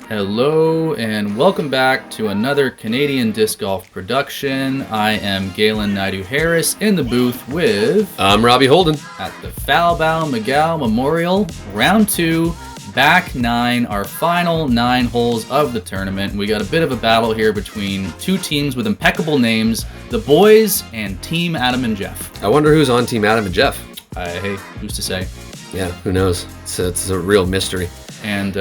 Hello and welcome back to another Canadian Disc Golf production. I am Galen Naidoo Harris in the booth with... I'm Robbie Holden. At the Fow Bow McGow Memorial, round 2, back 9, our final 9 holes of the tournament. We got a bit of a battle here between two teams with impeccable names, the boys and Team Adam and Jeff. I wonder who's on Team Adam and Jeff. Hey, who's to say? Yeah, who knows? It's a real mystery. And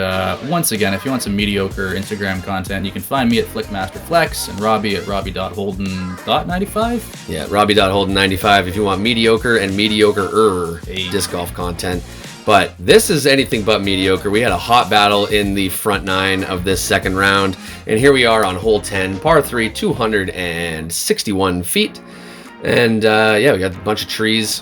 once again, if you want some mediocre Instagram content, you can find me at FlickMasterFlex and Robbie at Robbie.Holden.95. Yeah, Robbie.Holden95 if you want mediocre and mediocre-er disc golf content. But this is anything but mediocre. We had a hot battle in the front 9 of this second round. And here we are on hole 10, par 3, 261 feet. And yeah, we got a bunch of trees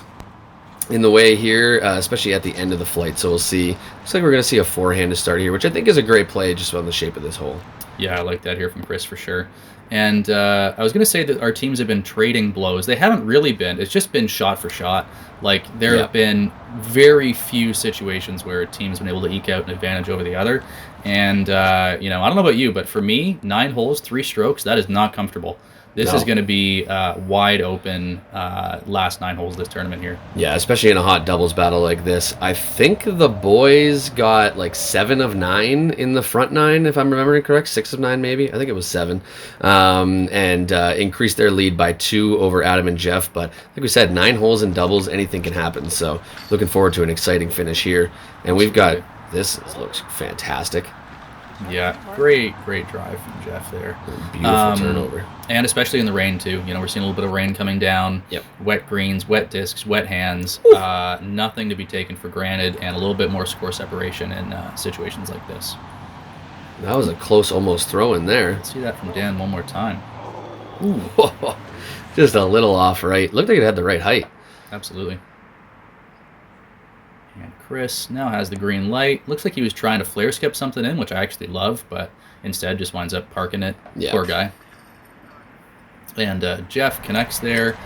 in the way here, especially at the end of the flight, so we'll see. Looks like we're going to see a forehand to start here, which I think is a great play just on the shape of this hole. Yeah, I like that here from Chris for sure. And I was going to say that our teams have been trading blows. They haven't really been. It's just been shot for shot. Like, there have been very few situations where a team's been able to eke out an advantage over the other. And, you know, I don't know about you, but for me, 9 holes, 3 strokes, that is not comfortable. This is going to be wide open last 9 holes of this tournament here. Yeah, especially in a hot doubles battle like this. I think the boys got like 7 of 9 in the front 9, if I'm remembering correct. 6 of 9 maybe. I think it was 7. And increased their lead by 2 over Adam and Jeff. But like we said, 9 holes in doubles, anything can happen. So looking forward to an exciting finish here. And we've got, this looks fantastic. Yeah, great drive from Jeff there. Beautiful turnover. And especially in the rain, too. You know, we're seeing a little bit of rain coming down. Yep. Wet greens, wet discs, wet hands. Nothing to be taken for granted, and a little bit more score separation in situations like this. That was a close almost throw in there. Let's see that from Dan one more time. Ooh. Just a little off right. Looked like it had the right height. Absolutely. And Chris now has the green light. Looks like he was trying to flare skip something in, which I actually love, but instead just winds up parking it. Yeah. Poor guy. And Jeff connects there,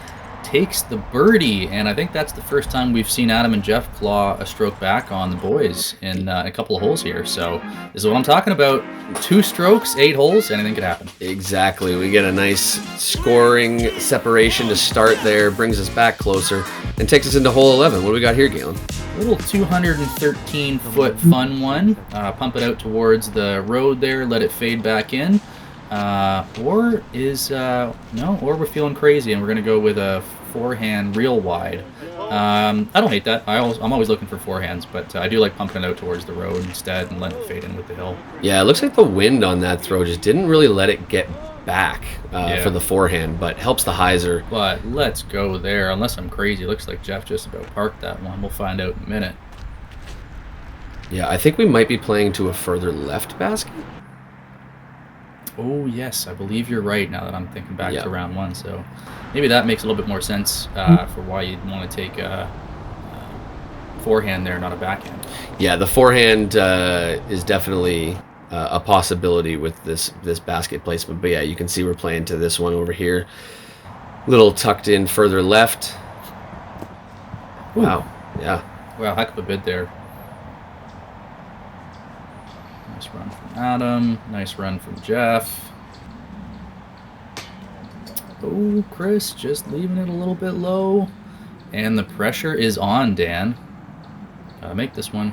takes the birdie, and I think that's the first time we've seen Adam and Jeff claw a stroke back on the boys in a couple of holes here. So this is what I'm talking about. 2 strokes, 8 holes, anything could happen. Exactly. We get a nice scoring separation to start there, brings us back closer, and takes us into hole 11. What do we got here, Galen? A little 213-foot fun one. Pump it out towards the road there, let it fade back in. Or we're feeling crazy and we're going to go with a forehand real wide. I don't hate that. I'm always looking for forehands, but I do like pumping it out towards the road instead and letting it fade in with the hill. Yeah, it looks like the wind on that throw just didn't really let it get back for the forehand, but helps the hyzer. But let's go there. Unless I'm crazy, looks like Jeff just about parked that one. We'll find out in a minute. Yeah, I think we might be playing to a further left basket. Oh, yes, I believe you're right now that I'm thinking back to round 1. So maybe that makes a little bit more sense for why you'd want to take a forehand there, not a backhand. Yeah, the forehand is definitely a possibility with this basket placement. But yeah, you can see we're playing to this one over here. Little tucked in further left. Ooh. Wow, yeah. Wow, heck of a bid there. Nice run from Adam. Nice run from Jeff. Oh, Chris just leaving it a little bit low. And the pressure is on, Dan. Gotta make this one.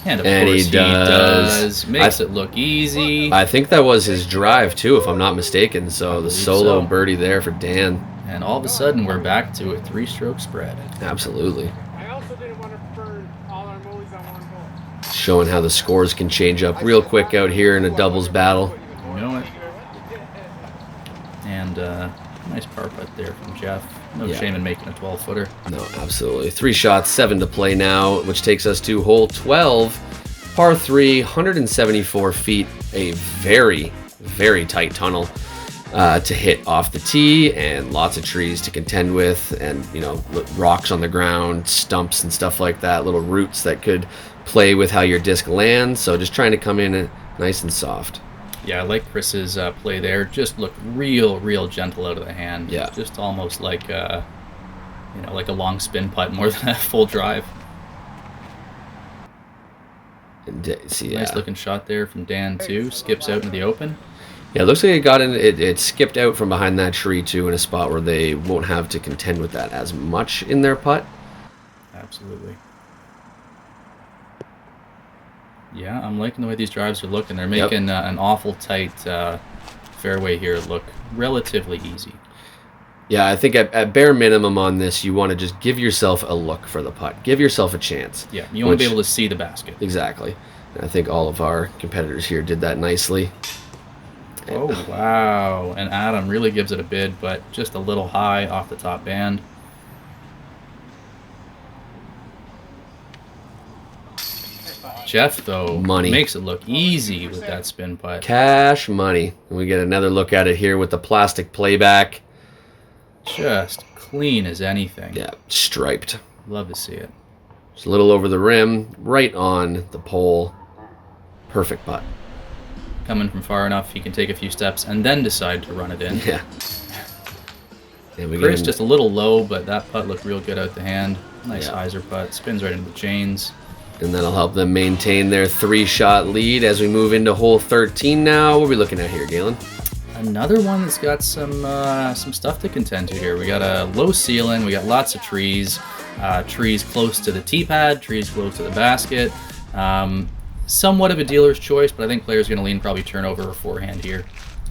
And of course he does. Makes it look easy. I think that was his drive too, if I'm not mistaken. So the solo birdie there for Dan. And all of a sudden we're back to a 3-stroke spread. Absolutely. I also didn't want to burn all our movies on one hole. Showing how the scores can change up real quick out here in a doubles battle. You know it. And nice par putt there from Jeff. No shame in making a 12-footer. No, absolutely. 3 shots, 7 to play now, which takes us to hole 12, par 3, 174 feet, a very, very tight tunnel to hit off the tee, and lots of trees to contend with, and rocks on the ground, stumps and stuff like that, little roots that could play with how your disc lands. So just trying to come in nice and soft. Yeah, I like Chris's play there. Just looked real gentle out of the hand. Yeah. Just almost like like a long spin putt more than a full drive. See, Nice looking shot there from Dan too. Skips out into the open. Yeah, it looks like it got in. It skipped out from behind that tree too, in a spot where they won't have to contend with that as much in their putt. Absolutely. Yeah, I'm liking the way these drives are looking. They're making an awful tight fairway here look relatively easy. Yeah, I think at bare minimum on this, you want to just give yourself a look for the putt. Give yourself a chance. Yeah, you want to be able to see the basket. Exactly. And I think all of our competitors here did that nicely. Oh, wow. And Adam really gives it a bid, but just a little high off the top band. Jeff, though, makes it look easy with that spin putt. Cash money. And we get another look at it here with the plastic playback. Just clean as anything. Yeah, striped. Love to see it. Just a little over the rim, right on the pole. Perfect putt. Coming from far enough, he can take a few steps and then decide to run it in. Yeah. And Chris just a little low, but that putt looked real good out the hand. Nice hyzer putt. Spins right into the Jaynes. And that'll help them maintain their 3-shot lead as we move into hole 13 now. What are we looking at here, Galen? Another one that's got some stuff to contend to here. We got a low ceiling. We got lots of trees. Trees close to the tee pad. Trees close to the basket. Somewhat of a dealer's choice, but I think players are going to lean probably turnover or forehand here.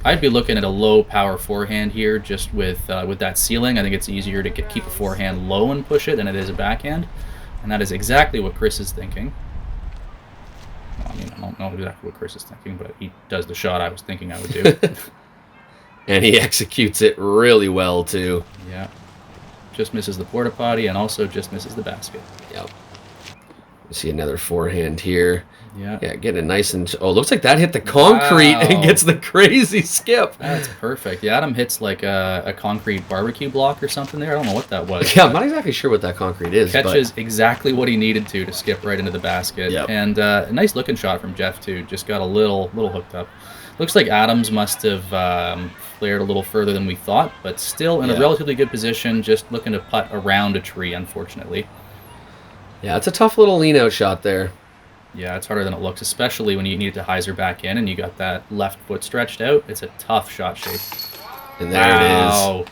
I'd be looking at a low power forehand here, just with that ceiling. I think it's easier to keep a forehand low and push it than it is a backhand. And that is exactly what Chris is thinking. Well, I mean, I don't know exactly what Chris is thinking, but he does the shot I was thinking I would do. And he executes it really well, too. Yeah. Just misses the porta potty and also just misses the basket. Yep. We see another forehand here. Yeah. Yeah, getting it nice and... Oh, looks like that hit the concrete and gets the crazy skip. That's perfect. Yeah, Adam hits like a concrete barbecue block or something there. I don't know what that was. Yeah, I'm not exactly sure what that concrete is. Catches exactly what he needed to skip right into the basket. Yep. And a nice looking shot from Jeff, too. Just got a little hooked up. Looks like Adams must have flared a little further than we thought, but still in a relatively good position, just looking to putt around a tree, unfortunately. Yeah, it's a tough little lean-out shot there. Yeah, it's harder than it looks, especially when you need to hyzer back in and you got that left foot stretched out. It's a tough shot shape. And there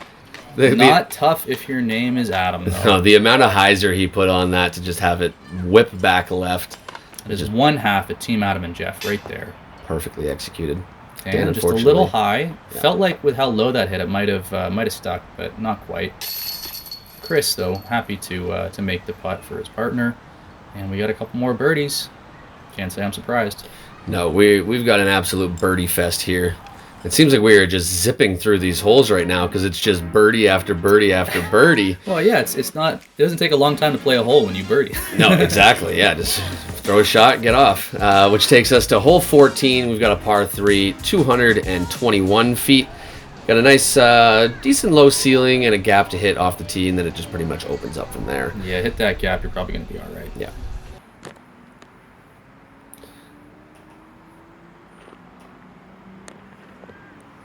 it is. Not tough if your name is Adam, though. No, the amount of hyzer he put on that to just have it whip back left. It is just one half of Team Adam and Jeff right there. Perfectly executed. And just a little high. Yeah. Felt like with how low that hit, it might have stuck, but not quite. Chris, though, happy to make the putt for his partner. And we got a couple more birdies. Can't say I'm surprised. No, we've got an absolute birdie fest here. It seems like we are just zipping through these holes right now because it's just birdie after birdie after birdie. Well, yeah, it's not. It doesn't take a long time to play a hole when you birdie. No, exactly. Yeah, just throw a shot, get off. Which takes us to hole 14. We've got a par 3, 221 feet. Got a nice, decent low ceiling and a gap to hit off the tee, and then it just pretty much opens up from there. Yeah, hit that gap, you're probably going to be all right. Yeah.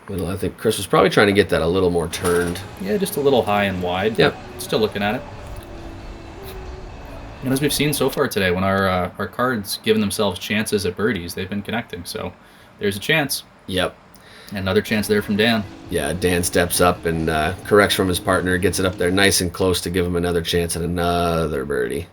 Well, I think Chris was probably trying to get that a little more turned. Yeah, just a little high and wide. Yep. Still looking at it. And as we've seen so far today, when our cards given themselves chances at birdies, they've been connecting. So there's a chance. Yep. And another chance there from Dan. Yeah, Dan steps up and corrects from his partner, gets it up there nice and close to give him another chance at another birdie.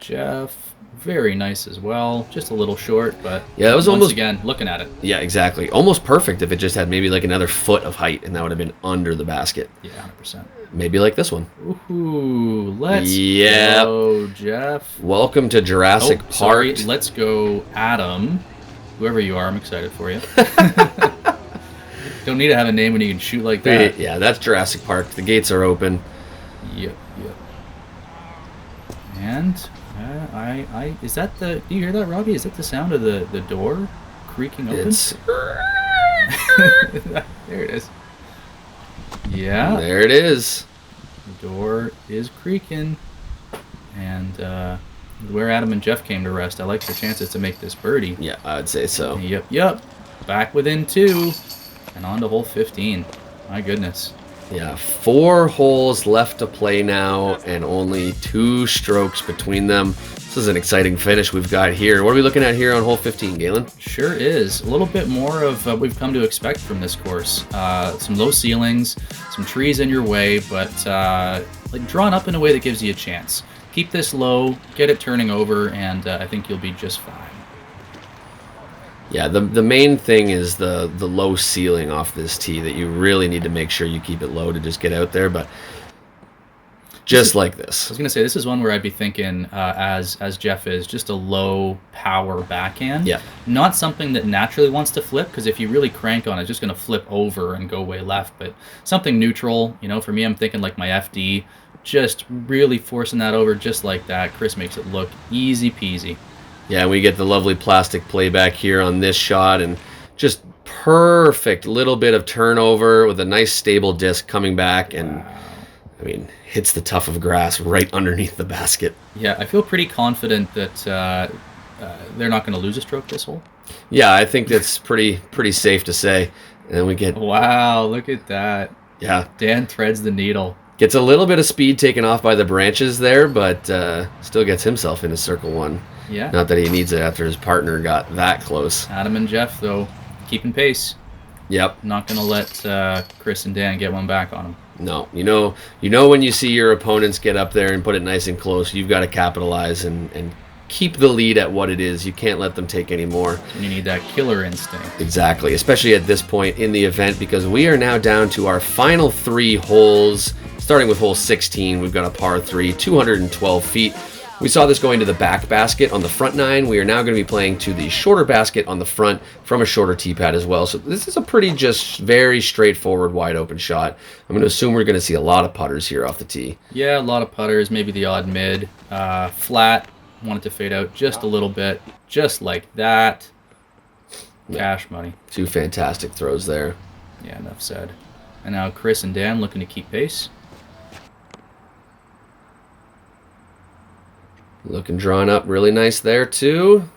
Jeff, very nice as well. Just a little short, but yeah, it was once almost again looking at it. Yeah, exactly. Almost perfect if it just had maybe like another foot of height, and that would have been under the basket. Yeah, 100%. Maybe like this one. Ooh, let's go, Jeff. Welcome to Jurassic Park. Sorry, let's go, Adam. Whoever you are, I'm excited for you. Don't need to have a name when you can shoot like that. Yeah, that's Jurassic Park. The gates are open. Yep. And is that the? Do you hear that, Robbie? Is that the sound of the door creaking open? There it is. Yeah. There it is. The door is creaking, and where Adam and Jeff came to rest. I like their chances to make this birdie. Yeah, I'd say so. Yep. Back within 2. And on to hole 15. My goodness. Yeah, 4 holes left to play now, and only 2 strokes between them. This is an exciting finish we've got here. What are we looking at here on hole 15, Galen? Sure is. A little bit more of what we've come to expect from this course. Some low ceilings, some trees in your way, but like drawn up in a way that gives you a chance. Keep this low, get it turning over, and I think you'll be just fine. Yeah, the main thing is the low ceiling off this tee that you really need to make sure you keep it low to just get out there, but just like this. I was going to say, this is one where I'd be thinking, as Jeff is, just a low power backhand. Yeah. Not something that naturally wants to flip, because if you really crank on it, it's just going to flip over and go way left, but something neutral. You know, for me, I'm thinking like my FD, just really forcing that over just like that. Chris makes it look easy peasy. Yeah, we get the lovely plastic playback here on this shot, and just perfect little bit of turnover with a nice stable disc coming back, and I mean, hits the tuft of grass right underneath the basket. Yeah, I feel pretty confident that they're not going to lose a stroke this hole. Yeah, I think that's pretty safe to say. And then we get... Wow, look at that. Yeah. Dan threads the needle. Gets a little bit of speed taken off by the branches there, but still gets himself into circle one. Yeah. Not that he needs it after his partner got that close. Adam and Jeff, though, keeping pace. Yep. Not going to let Chris and Dan get one back on them. No. You know when you see your opponents get up there and put it nice and close, you've got to capitalize and keep the lead at what it is. You can't let them take any more. And you need that killer instinct. Exactly, especially at this point in the event, because we are now down to our final 3 holes. Starting with hole 16, we've got a par 3, 212 feet. We saw this going to the back basket on the front 9. We are now going to be playing to the shorter basket on the front from a shorter tee pad as well. So this is a pretty just very straightforward, wide open shot. I'm going to assume we're going to see a lot of putters here off the tee. Yeah, a lot of putters, maybe the odd mid. Flat, want it to fade out just a little bit, just like that. Cash money. 2 fantastic throws there. Yeah, enough said. And now Chris and Dan looking to keep pace. Looking drawn up really nice there too.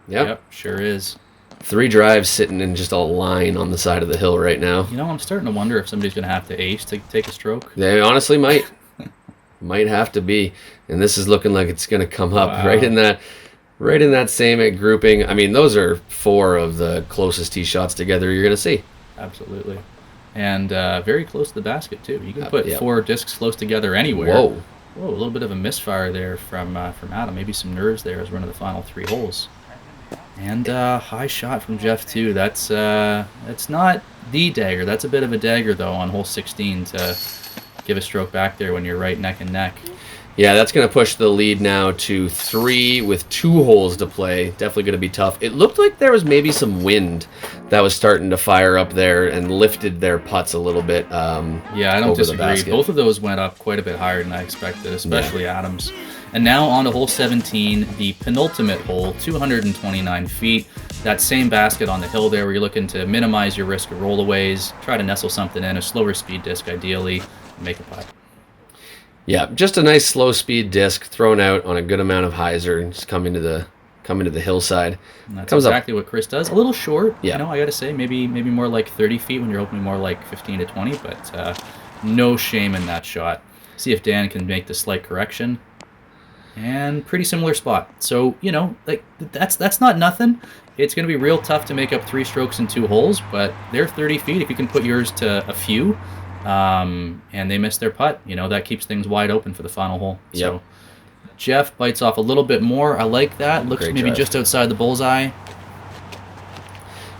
Yep, sure is. 3 drives sitting in just a line on the side of the hill right now. You know, I'm starting to wonder if somebody's going to have to ace to take a stroke. They honestly might. Might have to be. And this is looking like it's going to come up right in that same grouping. I mean, those are 4 of the closest tee shots together you're going to see. Absolutely. And very close to the basket too. You can put yeah. 4 discs close together anywhere. Whoa, a little bit of a misfire there from Adam. Maybe some nerves there as we're into the final 3 holes. And high shot from Jeff too. That's not the dagger. That's a bit of a dagger though on hole 16 to give a stroke back there when you're right neck and neck. Yeah, that's going to push the lead now to 3 with 2 holes to play. Definitely going to be tough. It looked like there was maybe some wind that was starting to fire up there and lifted their putts a little bit. Yeah, I don't disagree. Both of those went up quite a bit higher than I expected, especially Adams. And now on to hole 17, the penultimate hole, 229 feet. That same basket on the hill there where you're looking to minimize your risk of rollaways, try to nestle something in, a slower speed disc ideally, and make a putt. Yeah, just a nice slow speed disc thrown out on a good amount of hyzer and just come into the hillside. And that's exactly what Chris does. A little short, yeah. You know, I got to say, maybe more like 30 feet when you're hoping more like 15 to 20, but no shame in that shot. See if Dan can make the slight correction. And pretty similar spot. So, you know, like that's not nothing. It's going to be real tough to make up 3 strokes in 2 holes, but they're 30 feet. If you can put yours to a few, and they miss their putt, you know, that keeps things wide open for the final hole. Yep. So Jeff bites off a little bit more. I like that. Looks Great maybe drive. just outside the bullseye.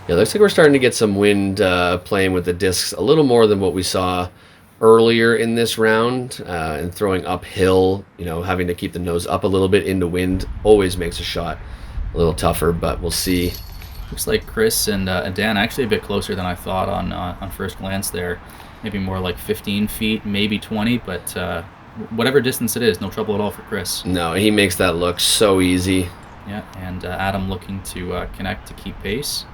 Yeah, looks like we're starting to get some wind playing with the discs a little more than what we saw earlier in this round, and throwing uphill, you know, having to keep the nose up a little bit into wind always makes a shot a little tougher, but we'll see. Looks like Chris and Dan actually a bit closer than I thought on first glance there. Maybe more like 15 feet, maybe 20, but whatever distance it is, no trouble at all for Chris. No, he makes that look so easy. Yeah, and Adam looking to connect to keep pace.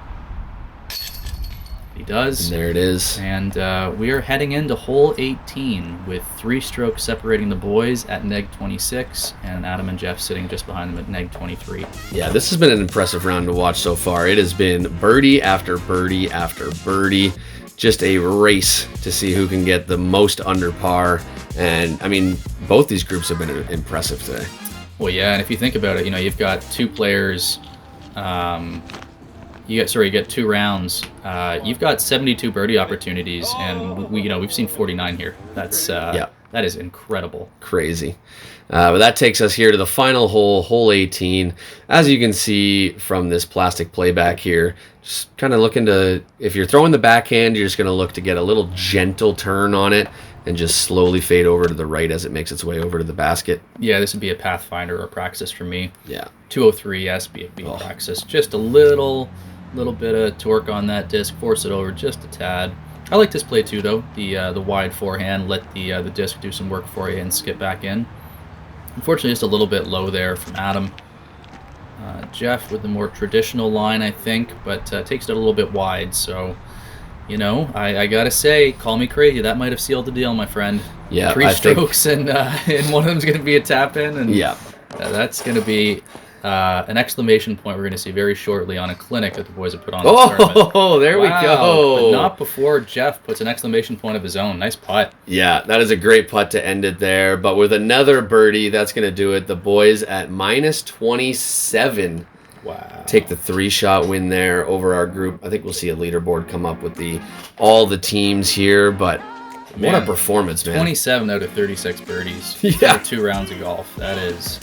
He does. And there it is. And we are heading into hole 18 with 3 strokes separating the boys at neg 26 and Adam and Jeff sitting just behind them at neg 23. Yeah, this has been an impressive round to watch so far. It has been birdie after birdie after birdie. Just a race to see who can get the most under par. And, I mean, both these groups have been impressive today. Well, yeah, and if you think about it, you've got two players. You get 2 rounds. You've got 72 birdie opportunities, and we've seen 49 here. That is incredible. Crazy. But that takes us here to the final hole, hole 18. As you can see from this plastic playback here, just kind of looking to, if you're throwing the backhand, you're just going to look to get a little gentle turn on it and just slowly fade over to the right as it makes its way over to the basket. Yeah, this would be a Pathfinder or Praxis for me. Yeah. 203, yes, be Praxis. Just a little bit of torque on that disc, force it over just a tad. I like this play too, though. The wide forehand, let the disc do some work for you and skip back in. Unfortunately, just a little bit low there from Adam. Jeff with the more traditional line, I think, but takes it a little bit wide. So, I gotta say, call me crazy. That might have sealed the deal, my friend. Yeah, 3 strokes, and one of them's gonna be a tap in, and yeah, that's gonna be an exclamation point we're going to see very shortly on a clinic that the boys have put on. Oh, there we go. But not before Jeff puts an exclamation point of his own. Nice putt. Yeah, that is a great putt to end it there. But with another birdie, that's going to do it. The boys at minus 27. Wow. Take the 3-shot win there over our group. I think we'll see a leaderboard come up with all the teams here, but what a performance, man. 27 out of 36 birdies. Yeah. For 2 rounds of golf. That is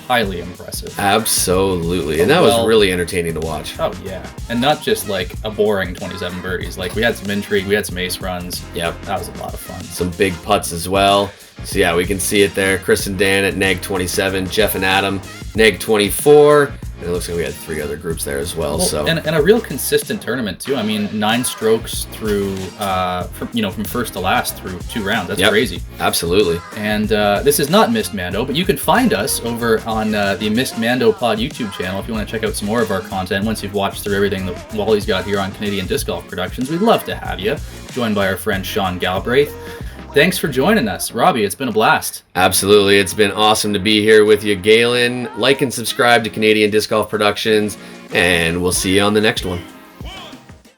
highly impressive. Absolutely. And that was really entertaining to watch. Oh, yeah. And not just like a boring 27 birdies. Like, we had some intrigue, we had some ace runs. Yep. That was a lot of fun. Some big putts as well. So, yeah, we can see it there. Chris and Dan at neg 27, Jeff and Adam, neg 24. And it looks like we had 3 other groups there as well. And a real consistent tournament, too. I mean, 9 strokes through, from first to last through 2 rounds. That's crazy. Absolutely. And this is not Missed Mando, but you can find us over on the Missed Mando Pod YouTube channel if you want to check out some more of our content once you've watched through everything that Wally's got here on Canadian Disc Golf Productions. We'd love to have you, joined by our friend Sean Galbraith. Thanks for joining us. Robbie, it's been a blast. Absolutely. It's been awesome to be here with you, Galen. Like and subscribe to Canadian Disc Golf Productions, and we'll see you on the next one.